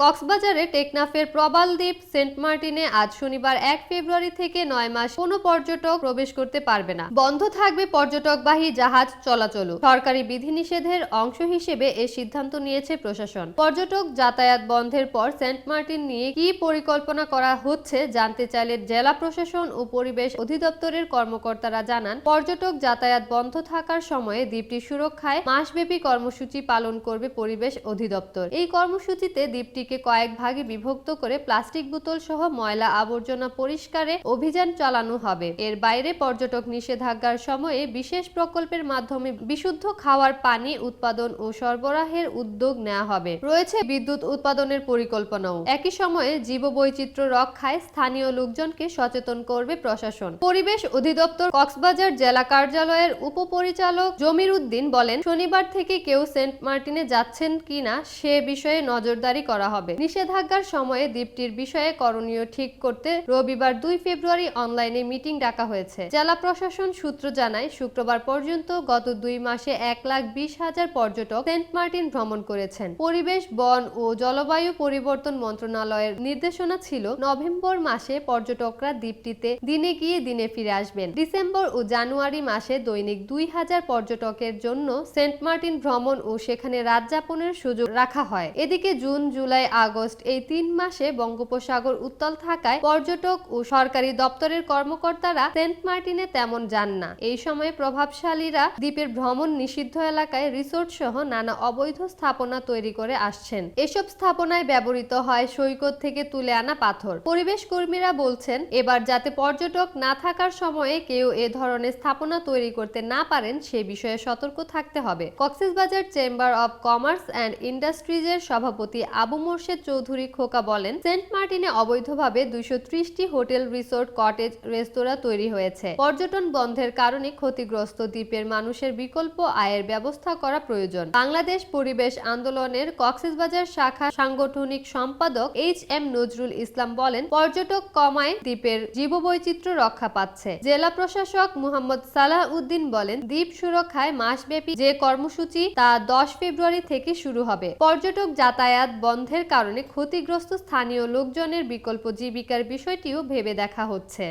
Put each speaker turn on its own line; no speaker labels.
কক্সবাজারে টেকনাফের প্রবাল দ্বীপ সেন্ট মার্টিনে আজ শনিবার 1 ফেব্রুয়ারি থেকে 9 মাস কোনো পর্যটক প্রবেশ করতে পারবে না। বন্ধ থাকবে পর্যটকবাহী জাহাজ চলাচলও। সরকারি বিধিনিষেধের অংশ হিসেবে এ সিদ্ধান্ত নিয়েছে প্রশাসন। পর্যটক যাতায়াত বন্ধের পর সেন্ট মার্টিন নিয়ে কি পরিকল্পনা করা হচ্ছে জানতে চাইলে জেলা প্রশাসন ও পরিবেশ অধিদপ্তরের কর্মকর্তারা জানান, পর্যটক যাতায়াত বন্ধ থাকার সময়ে দ্বীপটি সুরক্ষায় মাসব্যাপী কর্মসূচি পালন করবে পরিবেশ অধিদপ্তর। এই কর্মসূচিতে দ্বীপটিকে কয়েক ভাগে বিভক্ত করে প্লাস্টিক বোতল সহ ময়লা আবর্জনা পরিষ্কারে অভিযান চালানো হবে। এর বাইরে পর্যটক নিষেধাজ্ঞার সময়ে বিশেষ প্রকল্পের মাধ্যমে বিশুদ্ধ খাওয়ার পানি উৎপাদন ও সরবরাহের উদ্যোগ নেওয়া হবে। রয়েছে বিদ্যুৎ উৎপাদনের পরিকল্পনাও। একই সময়ে জীববৈচিত্র্য রক্ষায় স্থানীয় লোকজনকে সচেতন করবে প্রশাসন। পরিবেশ অধিদপ্তর কক্সবাজার জেলা কার্যালয়ের উপপরিচালক জমির উদ্দিন বলেন, শনিবার থেকে কেউ সেন্ট মার্টিনে যাচ্ছেন কিনা সে বিষয়ে নজরদারি করা হবে। নিষেধাজ্ঞার সময়ে দ্বীপটির বিষয়ে করণীয় ঠিক করতে রবিবার 2 ফেব্রুয়ারি অনলাইনে মিটিং ডাকা হয়েছে। জেলা প্রশাসন সূত্র জানায়, শুক্রবার পর্যন্ত গত 2 মাসে 1,20,000 পর্যটক সেন্ট মার্টিন ভ্রমণ করেছেন। পরিবেশ, বন ও জলবায়ু পরিবর্তন মন্ত্রণালয়ের নির্দেশনা ছিল নভেম্বর মাসে পর্যটকরা দ্বীপটিতে দিনে গিয়ে দিনে ফিরে আসবেন। ডিসেম্বর ও জানুয়ারি মাসে দৈনিক 2,000 পর্যটকের জন্য সেন্ট মার্টিন ভ্রমণ ও সেখানে রাত যাপনের সুযোগ রাখা হয়। এদিকে জুন, জুলাই, আগস্ট এই 3 মাসে বঙ্গোপসাগর উত্তাল থাকায় পর্যটক ও সরকারি দপ্তরের কর্মকর্তারা সেন্ট মার্টিনে তেমন যান না। এই সময়ে প্রভাবশালীরা দ্বীপের ভ্রমণ নিষিদ্ধ এলাকায় রিসোর্ট সহ নানা অবৈধ স্থাপনা তৈরি করে আসছেন। এসব স্থাপনায় ব্যবহৃত হয় সৈকত থেকে তুলে আনা পাথর। পরিবেশ কর্মীরা বলছেন, এবার যাতে পর্যটক না থাকার সময়ে কেউ এ ধরনের স্থাপনা তৈরি করতে না পারেন সে বিষয়ে সতর্ক থাকতে হবে। Cox's Bazar chamber of commerce and ইন্ডাস্ট্রিজের সভাপতি আবু মোর্শেদ চৌধুরী খোকা বলেন, সেন্ট মার্টিনে অবৈধভাবে 230টি হোটেল, রিসোর্ট, কটেজ, রেস্তোরাঁ তৈরি হয়েছে। পর্যটন বন্ধের কারণে ক্ষতিগ্রস্ত দ্বীপের মানুষের বিকল্প আয়ের ব্যবস্থা করা প্রয়োজন। বাংলাদেশ পরিবেশ আন্দোলনের কক্সবাজার শাখা সাংগঠনিক সম্পাদক HM নজরুল ইসলাম বলেন, পর্যটক কমায় দ্বীপের জীববৈচিত্র্য রক্ষা পাচ্ছে। জেলা প্রশাসক মুহাম্মদ সালাহ উদ্দিন বলেন, দ্বীপ সুরক্ষায় মাসব্যাপী যে কর্মসূচি তা 10 ফেব্রুয়ারি থেকে শুরু হবে। পর্যটক যাতায়াত বন্ধের কারণে ক্ষতিগ্রস্ত স্থানীয় লোকজনের বিকল্প জীবিকার বিষয়টিও ভেবে দেখা হচ্ছে।